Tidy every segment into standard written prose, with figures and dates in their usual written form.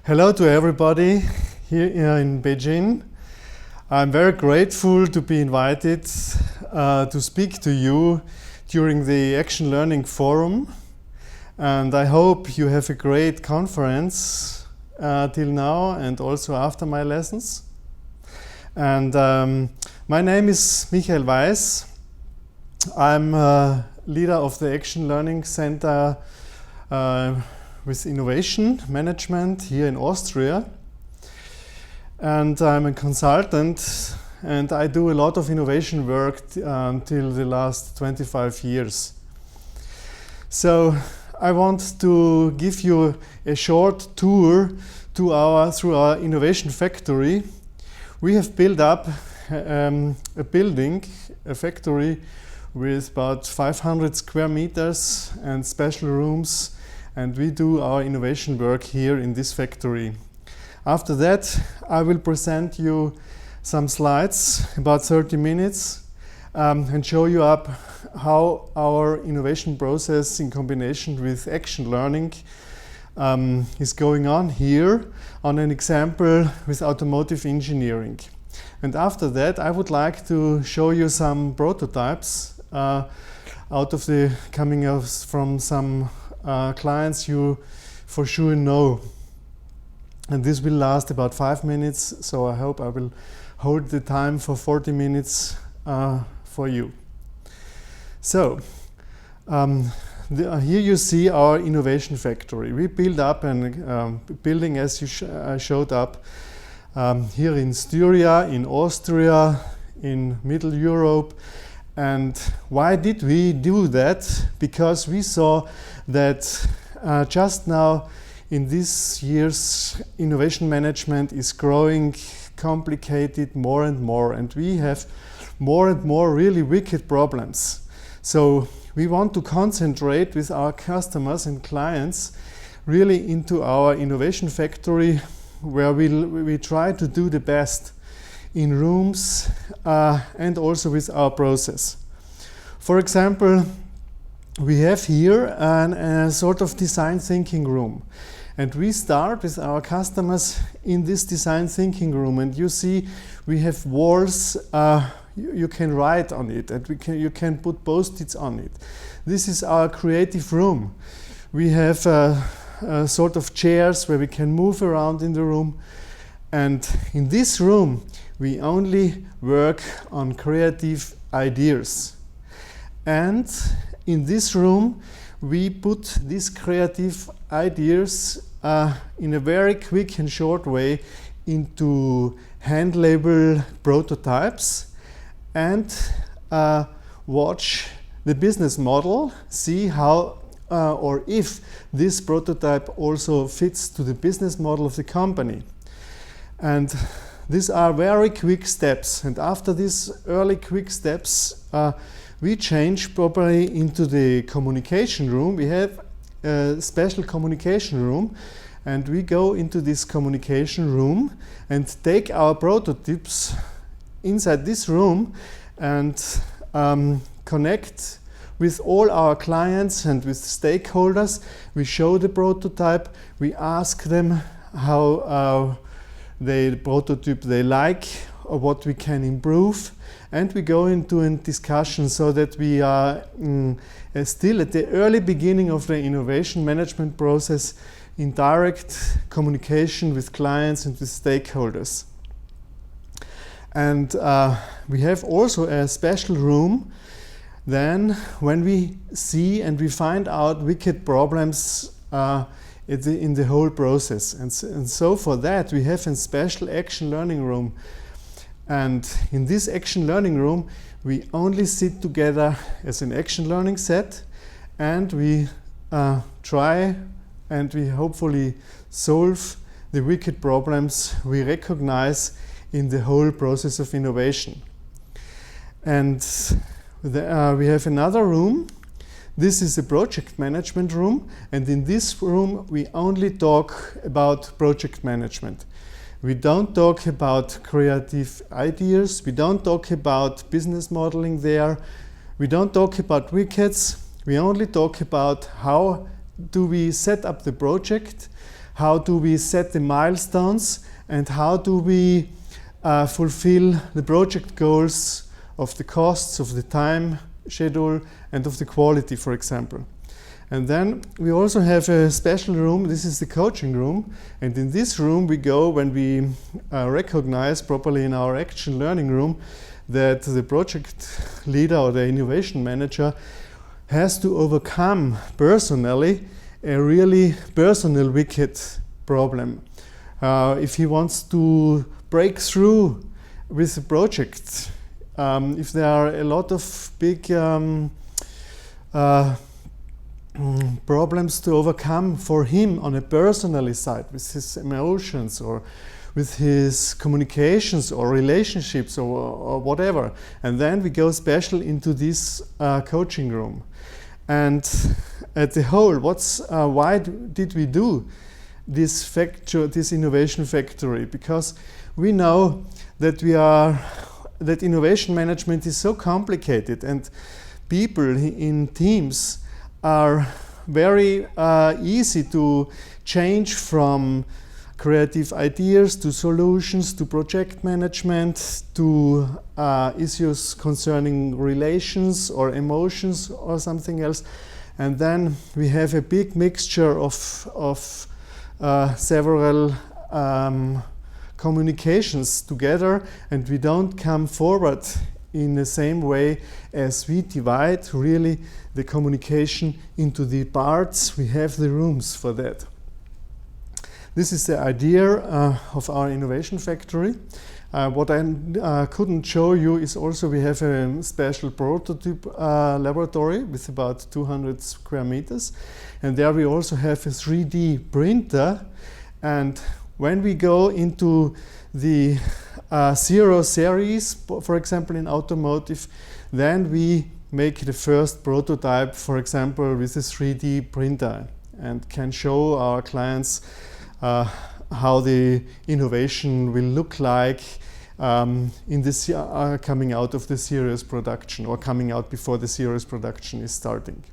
Hello to everybody here in Beijing. I'm very grateful to be invited to speak to you during the Action Learning Forum, and I hope you have a great conference till now and also after my lessons. And my name is Michael Weiß. I'm leader of the Action Learning Center with Innovation Management here in Austria. And I'm a consultant and I do a lot of innovation work till the last 25 years. So I want to give you a short tour through our innovation factory. We have built up a building, a factory with about 500 square meters and special rooms, and we do our innovation work here in this factory. After that, I will present you some slides, about 30 minutes, and show you up how our innovation process in combination with action learning is going on here on an example with automotive engineering. And after that, I would like to show you some prototypes from some clients you for sure know. And this will last about 5 minutes, so I hope I will hold the time for 40 minutes for you. So, here you see our innovation factory. We built up a building as I showed up here in Styria, in Austria, in Middle Europe. And why did we do that? Because we saw that just now in this year's innovation management is growing complicated more and more, and we have more and more really wicked problems. So we want to concentrate with our customers and clients really into our innovation factory, where we try to do the best in rooms and also with our process. For example, we have here a sort of design thinking room, and we start with our customers in this design thinking room, and you see we have walls you can write on it, and you can put post-its on it. This is our creative room. We have sort of chairs where we can move around in the room, and in this room we only work on creative ideas. And in this room we put these creative ideas in a very quick and short way into hand label prototypes and watch the business model, see how or if this prototype also fits to the business model of the company. And these are very quick steps, and after these early quick steps we change properly into the communication room. We have a special communication room, and we go into this communication room and take our prototypes inside this room and connect with all our clients and with stakeholders. We show the prototype, we ask them how the prototype they like or what we can improve, and we go into a discussion so that we are still at the early beginning of the innovation management process in direct communication with clients and with stakeholders. And we have also a special room then when we see and we find out wicked problems in the whole process. And so for that we have a special action learning room. And in this action learning room we only sit together as an action learning set, and we try and we hopefully solve the wicked problems we recognize in the whole process of innovation. And we have another room. This is a project management room, and in this room we only talk about project management. We don't talk about creative ideas, we don't talk about business modeling there, we don't talk about wickets, we only talk about how do we set up the project, how do we set the milestones, and how do we fulfill the project goals of the costs, of the time schedule, and of the quality, for example. And then we also have a special room. This is the coaching room, and in this room we go when we recognize properly in our action learning room that the project leader or the innovation manager has to overcome personally a really personal wicked problem. If he wants to break through with the project, if there are a lot of big problems to overcome for him on a personal side, with his emotions or with his communications or relationships or whatever. And then we go special into this coaching room. And at the whole, why did we do this innovation factory? Because we know that that innovation management is so complicated, and people in teams are very easy to change from creative ideas to solutions to project management to issues concerning relations or emotions or something else. And then we have a big mixture of several communications together, and we don't come forward in the same way as we divide really the communication into the parts. We have the rooms for that. This is the idea of our innovation factory. What I couldn't show you is also we have a special prototype laboratory with about 200 square meters, and there we also have a 3D printer. And when we go into the 0 series, for example in automotive, then we make the first prototype, for example with a 3D printer, and can show our clients how the innovation will look like in this coming out of the serious production, or coming out before the serious production is starting.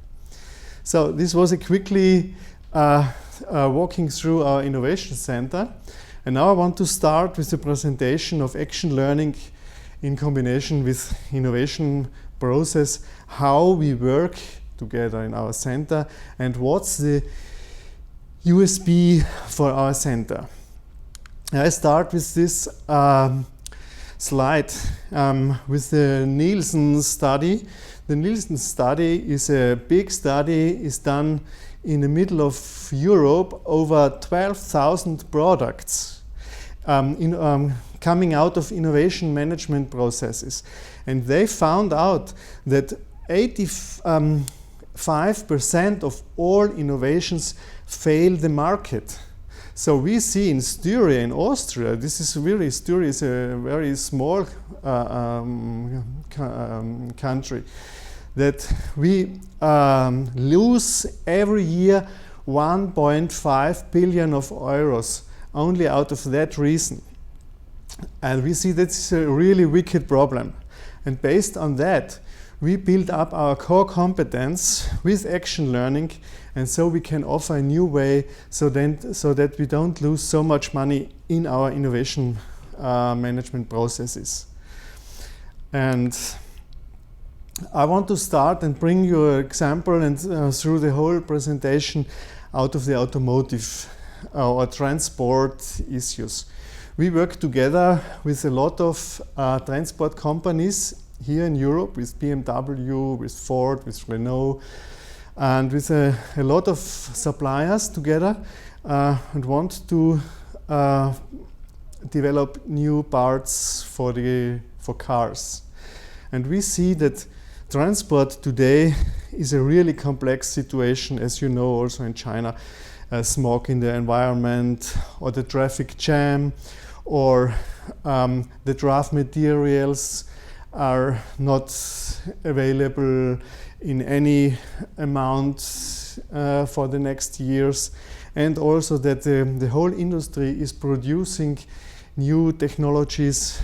So this was a quickly walking through our innovation center. And now I want to start with the presentation of action learning in combination with innovation process, how we work together in our center, and what's the USP for our center. I start with this slide with the Nielsen study. The Nielsen study is a big study, is done in the middle of Europe, over 12,000 products coming out of innovation management processes. And they found out that 85% of all innovations fail the market. So we see in Styria in Austria, Styria is a very small country, that we lose every year 1.5 billion of euros only out of that reason. And we see that's a really wicked problem. And based on that, we build up our core competence with action learning, and so we can offer a new way so that we don't lose so much money in our innovation management processes. And I want to start and bring you an example and through the whole presentation out of the automotive or transport issues. We work together with a lot of transport companies here in Europe, with BMW, with Ford, with Renault, and with a lot of suppliers together, and want to develop new parts for cars. And we see that transport today is a really complex situation, as you know, also in China. Smog in the environment, or the traffic jam, or the draft materials are not available in any amount for the next years, and also that the whole industry is producing new technologies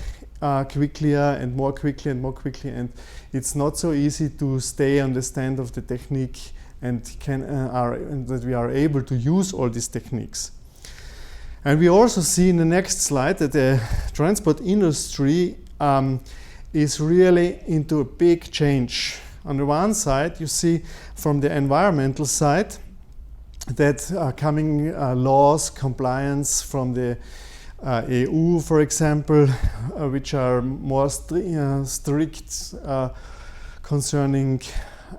quickly and more quickly, and it's not so easy to stay on the stand of the technique and that we are able to use all these techniques. And we also see in the next slide that the transport industry is really into a big change. On the one side, you see from the environmental side that coming laws, compliance from the EU, for example, which are more strict concerning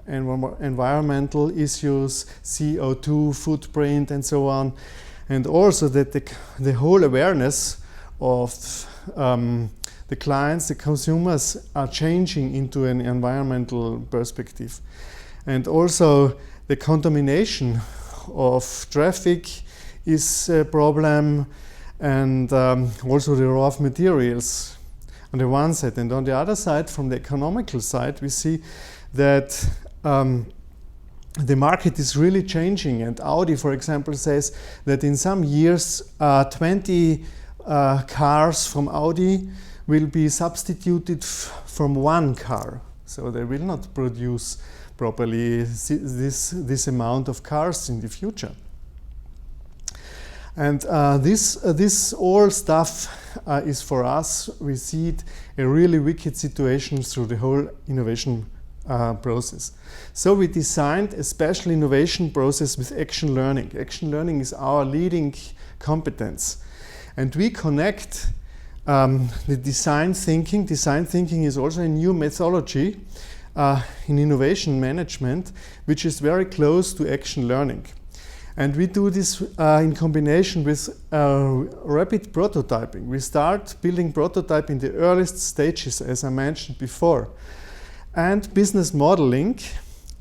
environmental issues, CO2 footprint and so on. And also that the whole awareness of the clients, the consumers are changing into an environmental perspective. And also the contamination of traffic is a problem, and also the raw materials on the one side. And on the other side, from the economical side, we see that the market is really changing. And Audi, for example, says that in some years 20 cars from Audi will be substituted from one car. So they will not produce properly this amount of cars in the future. And this all stuff is for us, we see it a really wicked situation through the whole innovation process. So we designed a special innovation process with action learning. Action learning is our leading competence. And we connect the design thinking. Design thinking is also a new methodology in innovation management, which is very close to action learning. And we do this in combination with rapid prototyping. We start building prototype in the earliest stages, as I mentioned before, and business modeling,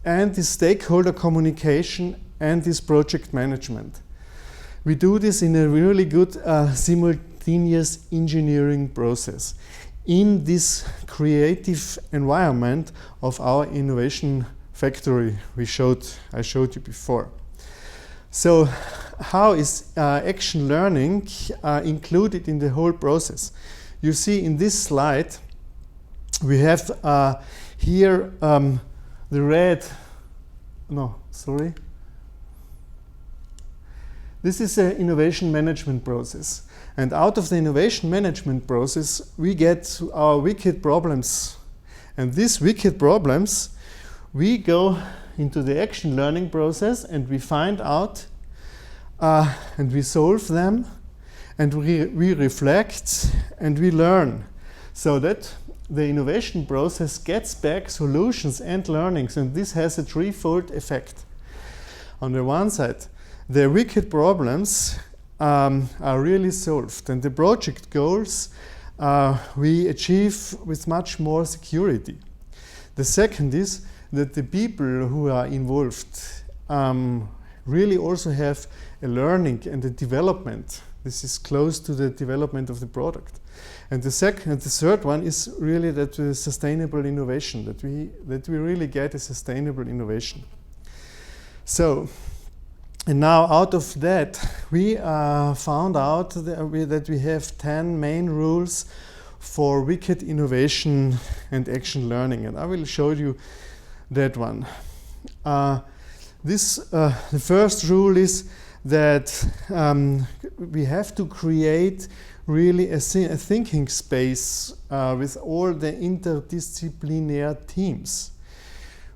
and the stakeholder communication, and this project management. We do this in a really good simultaneous engineering process in this creative environment of our innovation factory I showed you before. So how is action learning included in the whole process? You see in this slide we have here the red, this is an innovation management process. And out of the innovation management process we get our wicked problems. And these wicked problems, we go into the action learning process and we find out and we solve them, and we reflect and we learn, so that the innovation process gets back solutions and learnings. And this has a threefold effect. On the one side, the wicked problems are really solved, and the project goals we achieve with much more security. The second is that the people who are involved really also have a learning and a development. This is close to the development of the product. And the third one is really that sustainable innovation, that we really get a sustainable innovation. So, and now out of that, we found out that we have 10 main rules for wicked innovation and action learning. And I will show you that one. The first rule is that we have to create really a thinking space with all the interdisciplinary teams.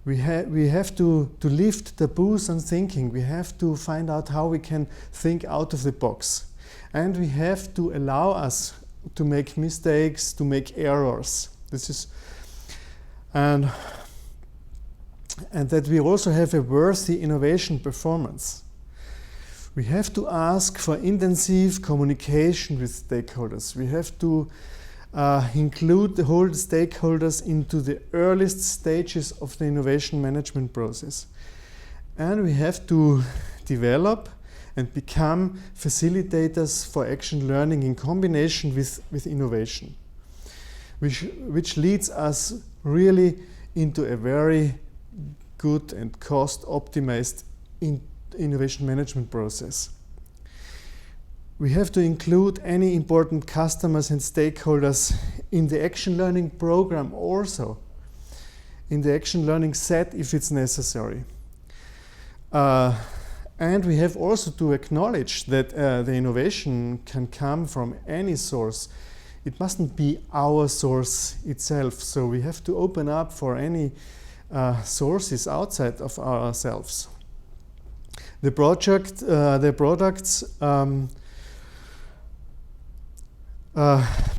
We have to lift taboos on thinking. We have to find out how we can think out of the box. And we have to allow us to make mistakes, to make errors. And that we also have a worthy innovation performance. We have to ask for intensive communication with stakeholders. We have to include the whole stakeholders into the earliest stages of the innovation management process. And we have to develop and become facilitators for action learning in combination with innovation, which leads us really into a very good and cost-optimized innovation management process. We have to include any important customers and stakeholders in the action learning program, also in the action learning set if it's necessary. And we have also to acknowledge that the innovation can come from any source. It mustn't be our source itself. So we have to open up for any sources outside of ourselves. The products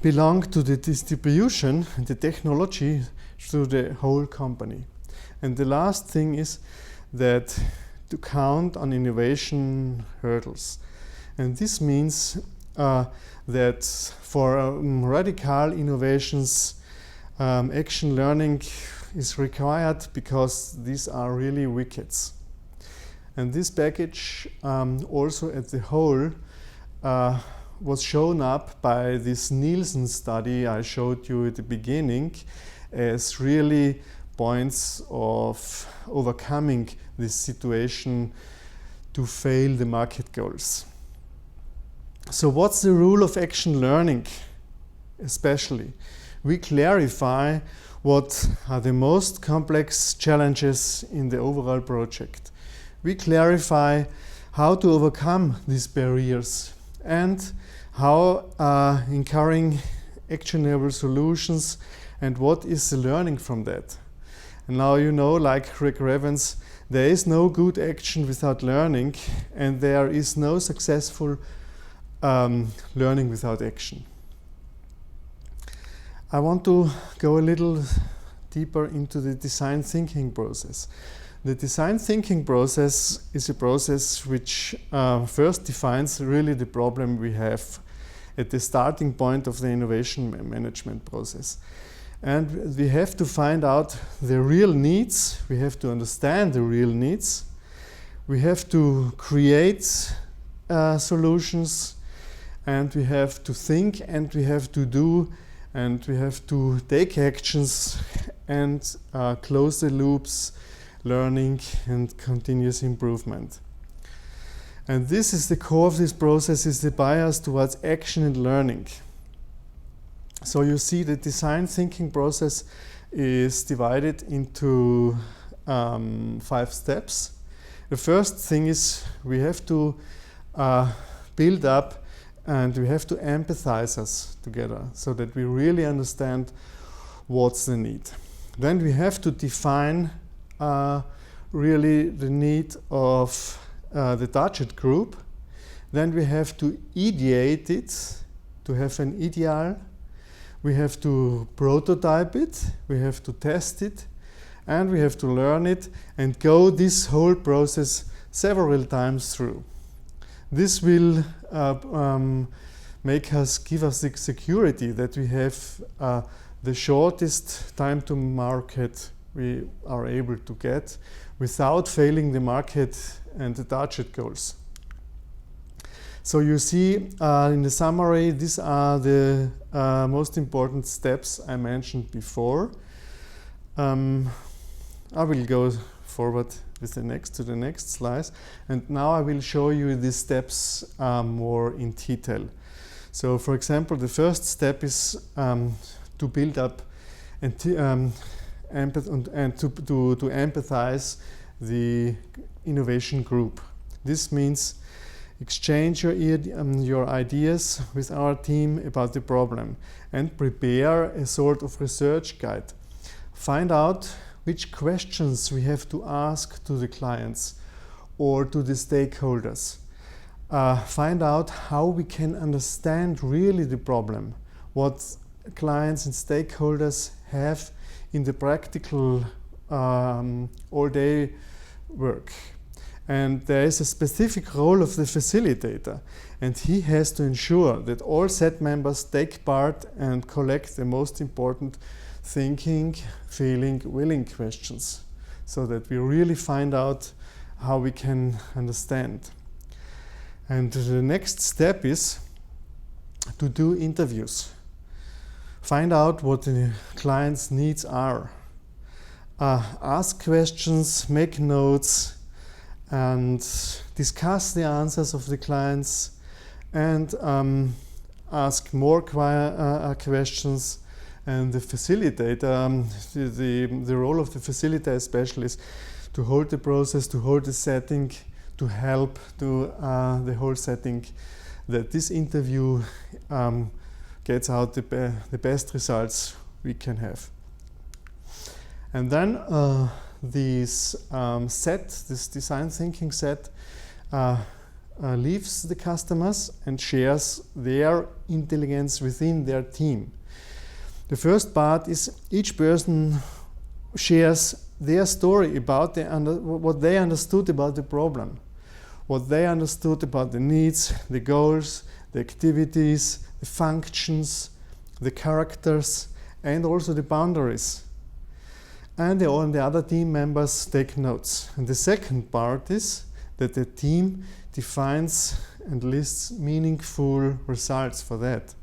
belong to the distribution and the technology through the whole company. And the last thing is that to count on innovation hurdles. And this means that for radical innovations, action learning is required because these are really wickets. And this package also at the whole was shown up by this Nielsen study I showed you at the beginning as really points of overcoming this situation to fail the market goals. So what's the rule of action learning especially? We clarify what are the most complex challenges in the overall project. We clarify how to overcome these barriers and how incurring actionable solutions and what is the learning from that. And now you know, like Rick Revans, there is no good action without learning, and there is no successful learning without action. I want to go a little deeper into the design thinking process. The design thinking process is a process which first defines really the problem we have at the starting point of the innovation management process. And we have to find out the real needs, we have to understand the real needs, we have to create solutions, and we have to think, and we have to do, and we have to take actions and close the loops, learning and continuous improvement. And this is the core of this process, is the bias towards action and learning. So you see the design thinking process is divided into 5 steps. The first thing is we have to build up and we have to empathize us together so that we really understand what's the need. Then we have to define really the need of the target group. Then we have to ideate it, to have an ideal. We have to prototype it, we have to test it, and we have to learn it and go this whole process several times through. This will give us the security that we have the shortest time to market we are able to get without failing the market and the target goals. So you see in the summary, these are the most important steps I mentioned before. I will go forward with to the next slide, and now I will show you these steps more in detail. So for example, the first step is to build up and to empathize the innovation group. This means exchange your ideas with our team about the problem and prepare a sort of research guide. Find out which questions we have to ask to the clients or to the stakeholders. Find out how we can understand really the problem, what clients and stakeholders have in the practical all-day work. And there is a specific role of the facilitator, and he has to ensure that all set members take part and collect the most important thinking, feeling, willing questions, so that we really find out how we can understand. And the next step is to do interviews. Find out what the client's needs are. Ask questions, make notes, and discuss the answers of the clients, and ask more questions. And the facilitator, the role of the facilitator especially is to hold the process, to hold the setting, to to help to the whole setting, that this interview gets out the best results we can have. And then this this design thinking set, leaves the customers and shares their intelligence within their team. The first part is each person shares their story about what they understood about the problem, what they understood about the needs, the goals, the activities, the functions, the characters, and also the boundaries. And all the other team members take notes. And the second part is that the team defines and lists meaningful results for that.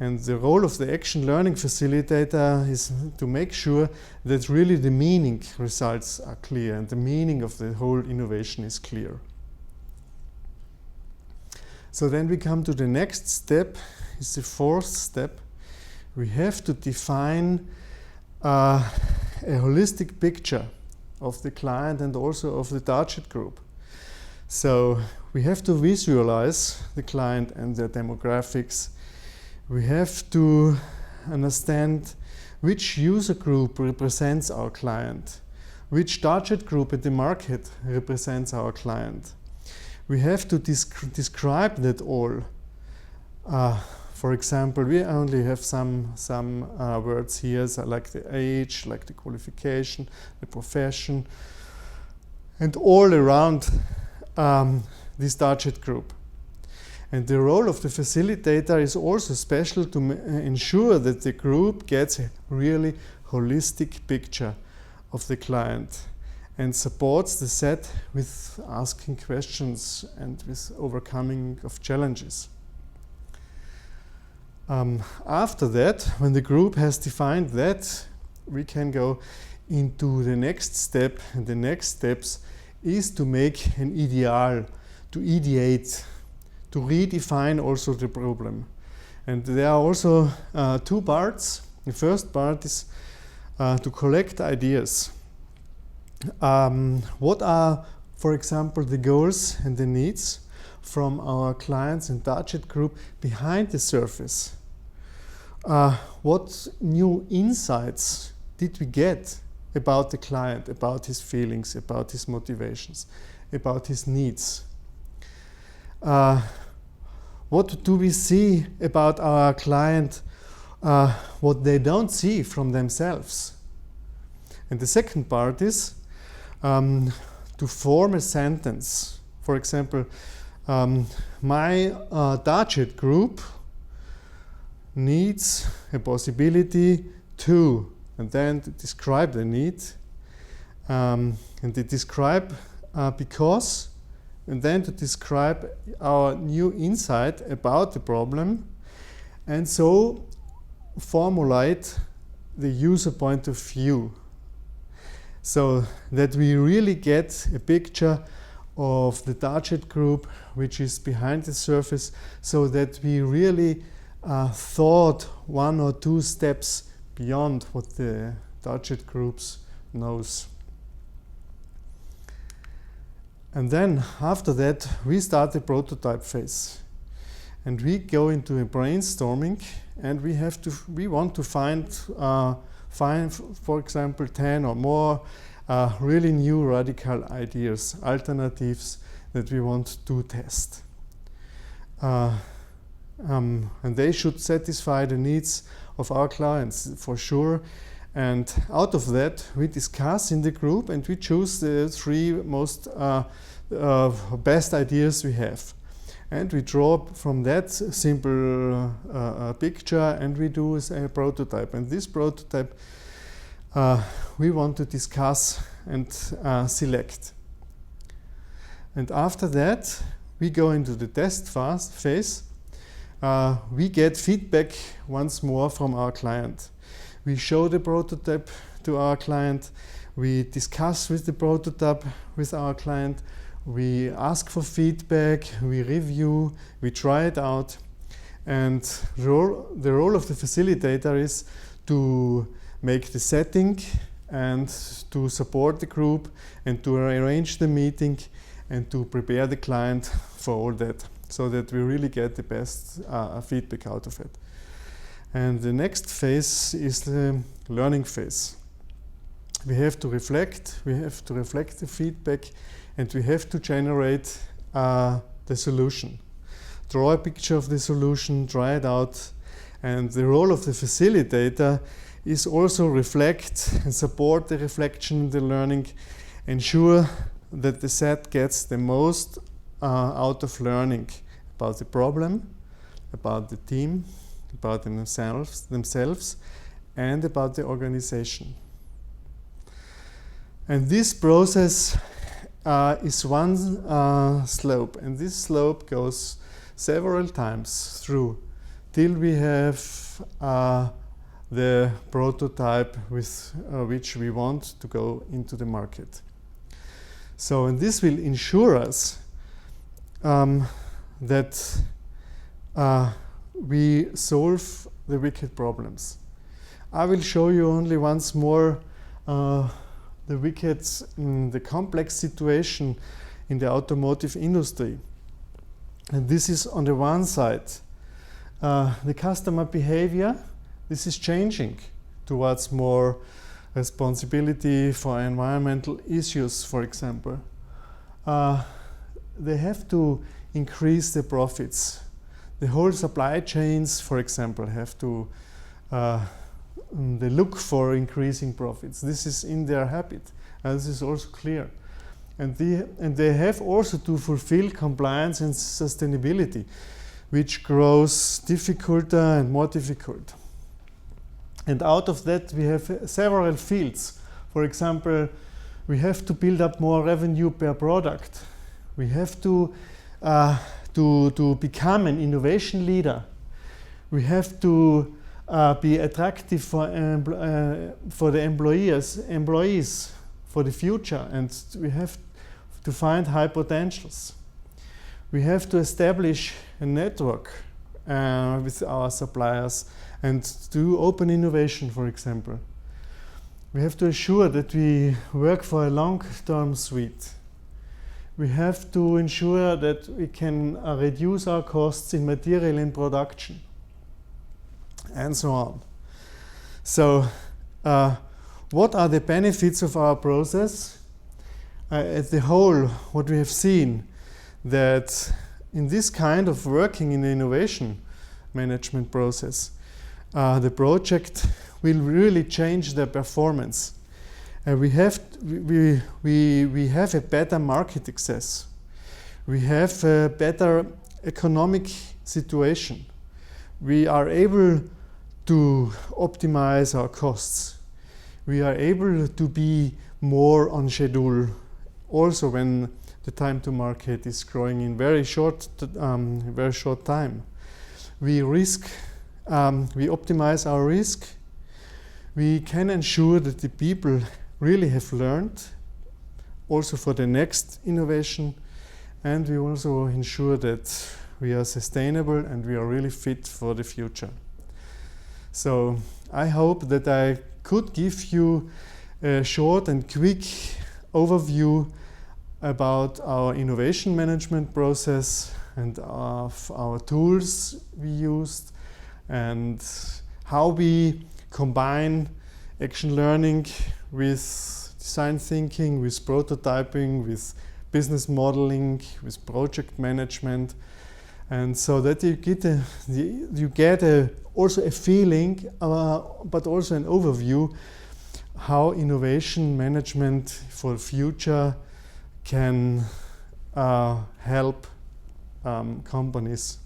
And the role of the action learning facilitator is to make sure that really the meaning results are clear and the meaning of the whole innovation is clear. So then we come to the next step, is the fourth step. We have to define a holistic picture of the client and also of the target group. So we have to visualize the client and their demographics. We have to understand which user group represents our client, which target group in the market represents our client. We have to describe that all. For example, we only have some words here, so like the age, like the qualification, the profession, and all around this target group. And the role of the facilitator is also special to ensure that the group gets a really holistic picture of the client and supports the set with asking questions and with overcoming of challenges. After that, when the group has defined that, we can go into the next step, and the next steps is to make an ideal, to ideate, to redefine also the problem. And there are also two parts. The first part is to collect ideas. What are, for example, the goals and the needs from our clients and target group behind the surface? What new insights did we get about the client, about his feelings, about his motivations, about his needs? What do we see about our client, what they don't see from themselves? And the second part is to form a sentence. For example, my target group needs a possibility to, and then to describe the need, and to describe because, and then to describe our new insight about the problem, and so formulate the user point of view, so that we really get a picture of the target group which is behind the surface, so that we really thought one or two steps beyond what the target groups knows. And then after that we start the prototype phase, and we go into a brainstorming, and we want to find for example 10 or more really new radical ideas, alternatives that we want to test. And they should satisfy the needs of our clients for sure. And out of that we discuss in the group, and we choose the three most best ideas we have. And we draw from that simple picture, and we do a prototype. And this prototype we want to discuss and select. And after that we go into the test phase. We get feedback once more from our client. We show the prototype to our client. We discuss with the prototype with our client. We ask for feedback. We review. We try it out. And the role of the facilitator is to make the setting and to support the group and to arrange the meeting and to prepare the client for all that, so that we really get the best feedback out of it. And the next phase is the learning phase. We have to reflect the feedback, and we have to generate the solution. Draw a picture of the solution, try it out, and the role of the facilitator is also reflect and support the reflection and the learning, ensure that the set gets the most out of learning about the problem, about the team, about themselves, and about the organization. And this process is one slope, and this slope goes several times through till we have the prototype with which we want to go into the market. So, and this will ensure us that we solve the wicked problems. I will show you only once more the complex situation in the automotive industry. And this is on the one side, the customer behavior. This is changing towards more responsibility for environmental issues, for example. They have to increase the profits. The whole supply chains, for example, have to they look for increasing profits. This is in their habit, and this is also clear. And they have also to fulfill compliance and sustainability, which grows difficult and more difficult. And out of that, we have several fields. For example, we have to build up more revenue per product. We have to become an innovation leader. We have to be attractive for the employees for the future, and we have to find high potentials. We have to establish a network with our suppliers and do open innovation, for example. We have to ensure that we work for a long-term suite. We have to ensure that we can reduce our costs in material and production, and so on. So, what are the benefits of our process? At the whole, what we have seen, that in this kind of working in the innovation management process, the project will really change the performance. We have a better market access. We have a better economic situation. We are able to optimize our costs. We are able to be more on schedule, also when the time to market is growing in very short time. We optimize our risk. We can ensure that the people really have learned, also for the next innovation, and we also ensure that we are sustainable and we are really fit for the future. So I hope that I could give you a short and quick overview about our innovation management process and of our tools we used and how we combine action learning with design thinking, with prototyping, with business modeling, with project management, and so that you get also a feeling, but also an overview how innovation management for the future can help companies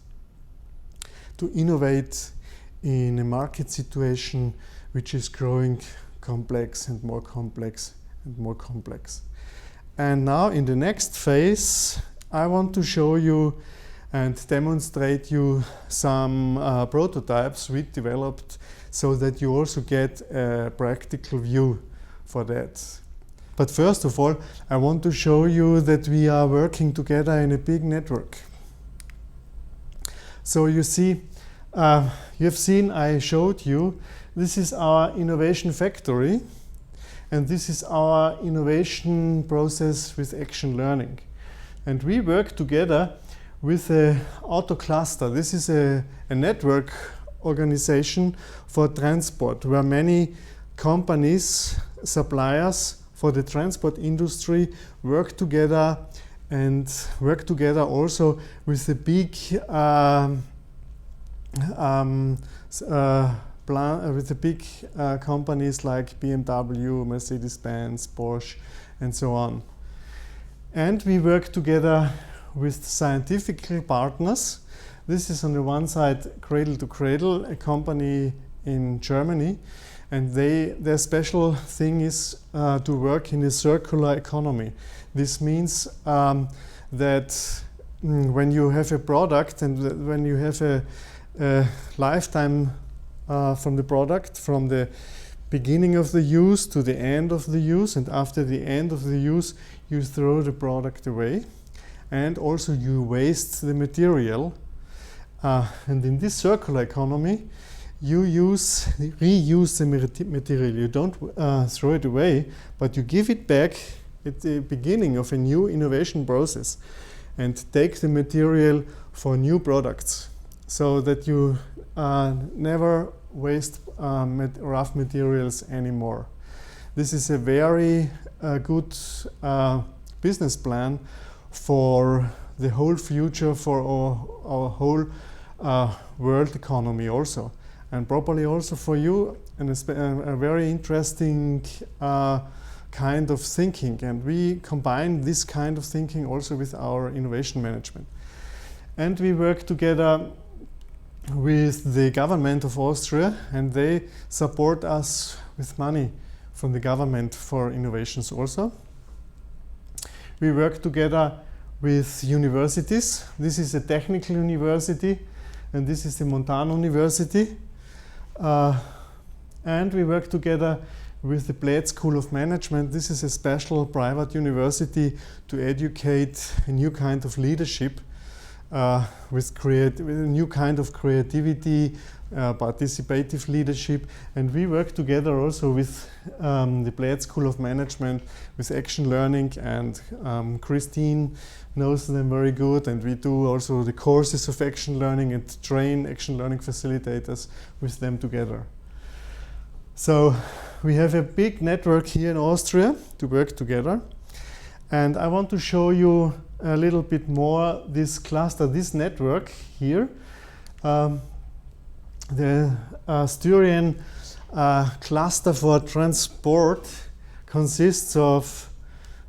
to innovate in a market situation which is growing complex and more complex and more complex. And now in the next phase, I want to show you and demonstrate you some prototypes we developed so that you also get a practical view for that. But first of all, I want to show you that we are working together in a big network. So you see, you have seen, I showed you, this is our innovation factory, and this is our innovation process with action learning. And we work together with a auto cluster. This is a network organization for transport, where many companies, suppliers for the transport industry work together, and work together also with the big companies like BMW, Mercedes-Benz, Porsche, and so on. And we work together with scientific partners. This is on the one side Cradle to Cradle, a company in Germany, and their special thing is to work in a circular economy. This means that when you have a product and when you have a lifetime from the product, from the beginning of the use to the end of the use, and after the end of the use you throw the product away, and also you waste the material. And in this circular economy you reuse the material. You don't throw it away, but you give it back at the beginning of a new innovation process and take the material for new products, so that you never waste rough materials anymore. This is a very good business plan for the whole future, for our whole world economy also, and probably also for you, and a very interesting kind of thinking. And we combine this kind of thinking also with our innovation management. And we work together with the government of Austria, and they support us with money from the government for innovations also. We work together with universities. This is a technical university, and this is the Montano University. And we work together with the Bled School of Management. This is a special private university to educate a new kind of leadership, with a new kind of creativity, participative leadership. And we work together also with the Bled School of Management, with Action Learning, and Christine knows them very good, and we do also the courses of Action Learning and train Action Learning facilitators with them together. So we have a big network here in Austria to work together, and I want to show you a little bit more this cluster, this network here. The Styrian cluster for transport consists of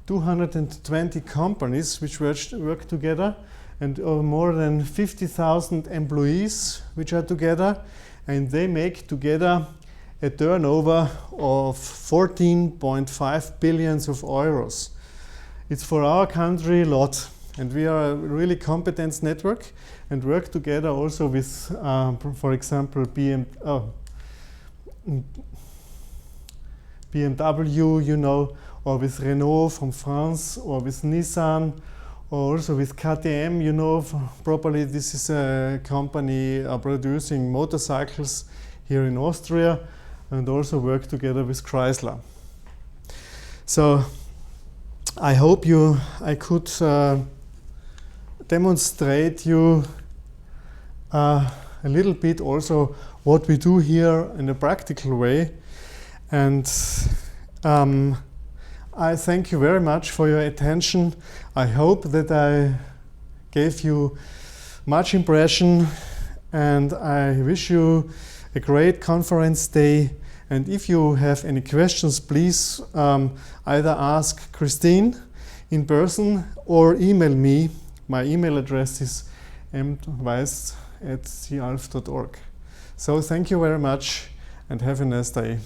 220 companies which work together, and more than 50,000 employees which are together, and they make together a turnover of 14.5 billion of euros. It's for our country a lot, and we are a really competence network and work together also with, for example, BMW, you know, or with Renault from France, or with Nissan, or also with KTM, you know, probably this is a company producing motorcycles here in Austria, and also work together with Chrysler. So I hope I could demonstrate you a little bit also what we do here in a practical way. And I thank you very much for your attention. I hope that I gave you much impression, and I wish you a great conference day. And if you have any questions, please either ask Christine in person or email me. My email address is m.weiss@cialf.org. So thank you very much and have a nice day.